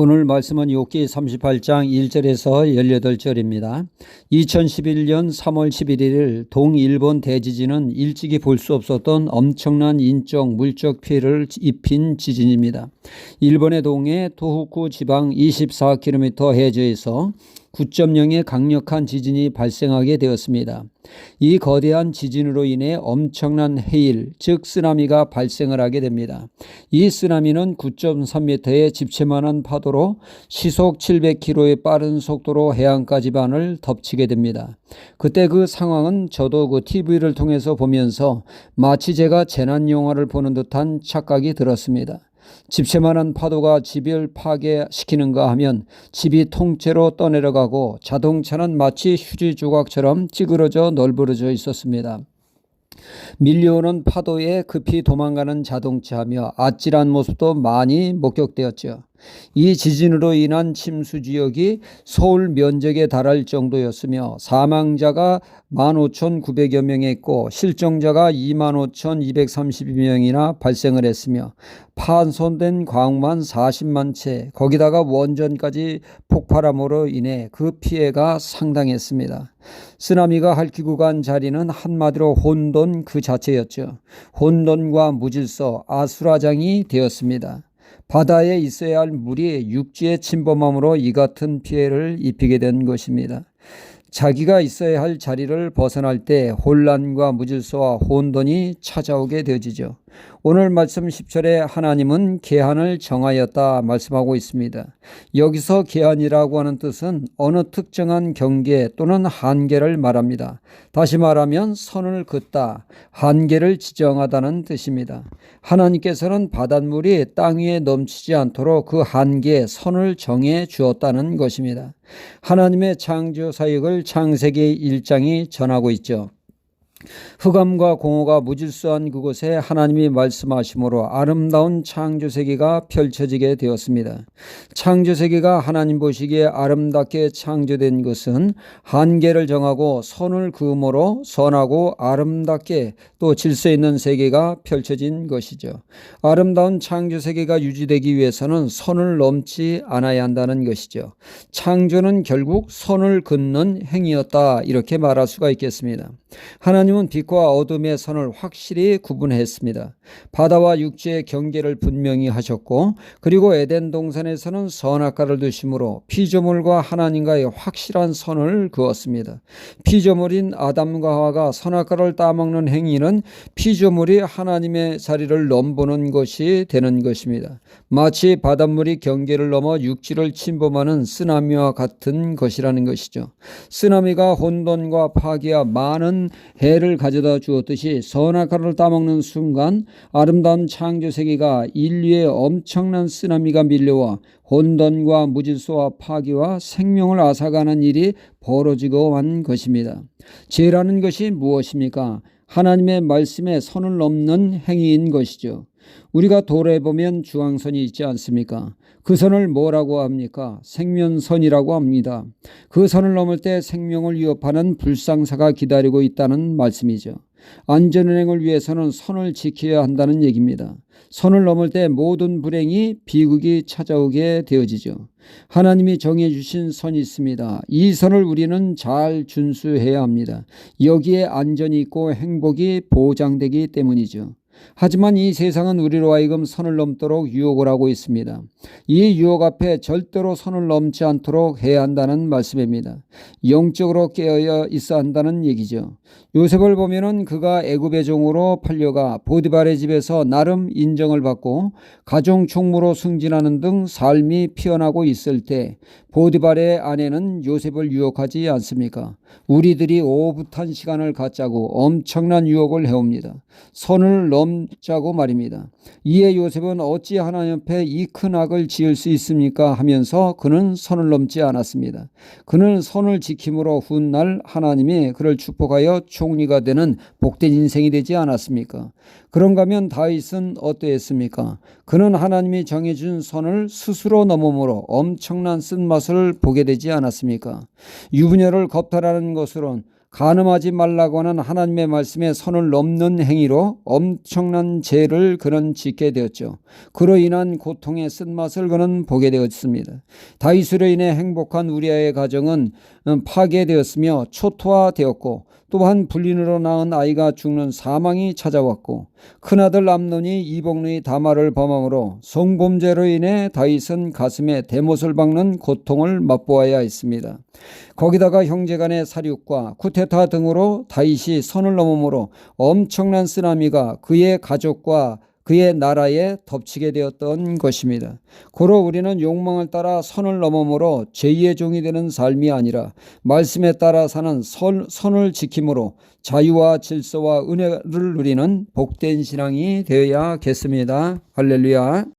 오늘 말씀은 욥기 38장 1절에서 18절입니다. 2011년 3월 11일 동일본 대지진은 일찍이 볼 수 없었던 엄청난 인적, 물적 피해를 입힌 지진입니다. 일본의 동해 토호쿠 지방 24km 해저에서 9.0의 강력한 지진이 발생하게 되었습니다. 이 거대한 지진으로 인해 엄청난 해일, 즉 쓰나미가 발생을 하게 됩니다. 이 쓰나미는 9.3m의 집채만한 파도로 시속 700km의 빠른 속도로 해안가 지반을 덮치게 됩니다. 그때 그 상황은 저도 TV를 통해서 보면서 마치 제가 재난 영화를 보는 듯한 착각이 들었습니다. 집채만한 파도가 집을 파괴시키는가 하면 집이 통째로 떠내려가고 자동차는 마치 휴지 조각처럼 찌그러져 널브러져 있었습니다. 밀려오는 파도에 급히 도망가는 자동차며 아찔한 모습도 많이 목격되었죠. 이 지진으로 인한 침수 지역이 서울 면적에 달할 정도였으며 사망자가 15,900여 명했고 실종자가 25,232명이나 발생을 했으며 파손된 가옥만 40만 채, 거기다가 원전까지 폭발함으로 인해 그 피해가 상당했습니다. 쓰나미가 핥히고 간 자리는 한마디로 혼돈 그 자체였죠. 혼돈과 무질서, 아수라장이 되었습니다. 바다에 있어야 할 물이 육지에 침범함으로 이 같은 피해를 입히게 된 것입니다. 자기가 있어야 할 자리를 벗어날 때 혼란과 무질서와 혼돈이 찾아오게 되어지죠. 오늘 말씀 10절에 하나님은 계한을 정하였다 말씀하고 있습니다. 여기서 계한이라고 하는 뜻은 어느 특정한 경계 또는 한계를 말합니다. 다시 말하면 선을 긋다, 한계를 지정하다는 뜻입니다. 하나님께서는 바닷물이 땅 위에 넘치지 않도록 그 한계에 선을 정해 주었다는 것입니다. 하나님의 창조 사역을 창세기 1장이 전하고 있죠. 흑암과 공허가 무질서한 그곳에 하나님이 말씀하심으로 아름다운 창조세계가 펼쳐지게 되었습니다. 창조세계가 하나님 보시기에 아름답게 창조된 것은 한계를 정하고 선을 그음으로 선하고 아름답게 또 질서 있는 세계가 펼쳐진 것이죠. 아름다운 창조세계가 유지되기 위해서는 선을 넘지 않아야 한다는 것이죠. 창조는 결국 선을 긋는 행위였다, 이렇게 말할 수가 있겠습니다. 하나님은 빛과 어둠의 선을 확실히 구분했습니다. 바다와 육지의 경계를 분명히 하셨고, 그리고 에덴 동산에서는 선악과를 두심으로 피조물과 하나님과의 확실한 선을 그었습니다. 피조물인 아담과 하와가 선악과를 따먹는 행위는 피조물이 하나님의 자리를 넘보는 것이 되는 것입니다. 마치 바닷물이 경계를 넘어 육지를 침범하는 쓰나미와 같은 것이라는 것이죠. 쓰나미가 혼돈과 파괴와 많은 해를 가져다 주었듯이 선악과를 따먹는 순간 아름다운 창조세계가 인류의 엄청난 쓰나미가 밀려와 혼돈과 무질서와 파괴와 생명을 앗아가는 일이 벌어지고 한 것입니다. 죄라는 것이 무엇입니까? 하나님의 말씀에 선을 넘는 행위인 것이죠. 우리가 도로에 보면 중앙선이 있지 않습니까? 그 선을 뭐라고 합니까? 생명선이라고 합니다. 그 선을 넘을 때 생명을 위협하는 불상사가 기다리고 있다는 말씀이죠. 안전운행을 위해서는 선을 지켜야 한다는 얘기입니다. 선을 넘을 때 모든 불행이 비극이 찾아오게 되어지죠. 하나님이 정해주신 선이 있습니다. 이 선을 우리는 잘 준수해야 합니다. 여기에 안전이 있고 행복이 보장되기 때문이죠. 하지만 이 세상은 우리로 하여금 선을 넘도록 유혹을 하고 있습니다. 이 유혹 앞에 절대로 선을 넘지 않도록 해야 한다는 말씀입니다. 영적으로 깨어 있어야 한다는 얘기죠. 요셉을 보면은 그가 애굽의 종으로 팔려가 보디발의 집에서 나름 인정을 받고 가정 총무로 승진하는 등 삶이 피어나고 있을 때 보디발의 아내는 요셉을 유혹하지 않습니까? 우리들이 오붓한 시간을 갖자고 엄청난 유혹을 해옵니다. 선을 넘자고 말입니다. 이에 요셉은 어찌 하나님 앞에 이 큰 악을 지을 수 있습니까? 하면서 그는 선을 넘지 않았습니다. 그는 선을 지킴으로 훗날 하나님이 그를 축복하여 총리가 되는 복된 인생이 되지 않았습니까? 그런가 하면 다윗은 어떠했습니까? 그는 하나님이 정해준 선을 스스로 넘음으로 엄청난 쓴맛을 보게 되지 않았습니까? 유부녀를 겁탈하는 것으로는 간음하지 말라고 하는 하나님의 말씀에 선을 넘는 행위로 엄청난 죄를 그는 짓게 되었죠. 그로 인한 고통의 쓴맛을 그는 보게 되었습니다. 다윗으로 인해 행복한 우리아의 가정은 파괴되었으며 초토화되었고, 또한 불륜으로 낳은 아이가 죽는 사망이 찾아왔고, 큰아들 암논이 이복누이 다말을 범함으로 성범죄로 인해 다윗은 가슴에 대못을 박는 고통을 맛보아야 했습니다. 거기다가 형제간의 살육과 쿠데타 등으로 다윗이 선을 넘음으로 엄청난 쓰나미가 그의 가족과 그의 나라에 덮치게 되었던 것입니다. 고로 우리는 욕망을 따라 선을 넘음으로 죄의 종이 되는 삶이 아니라 말씀에 따라 사는 선을 지킴으로 자유와 질서와 은혜를 누리는 복된 신앙이 되어야겠습니다. 할렐루야.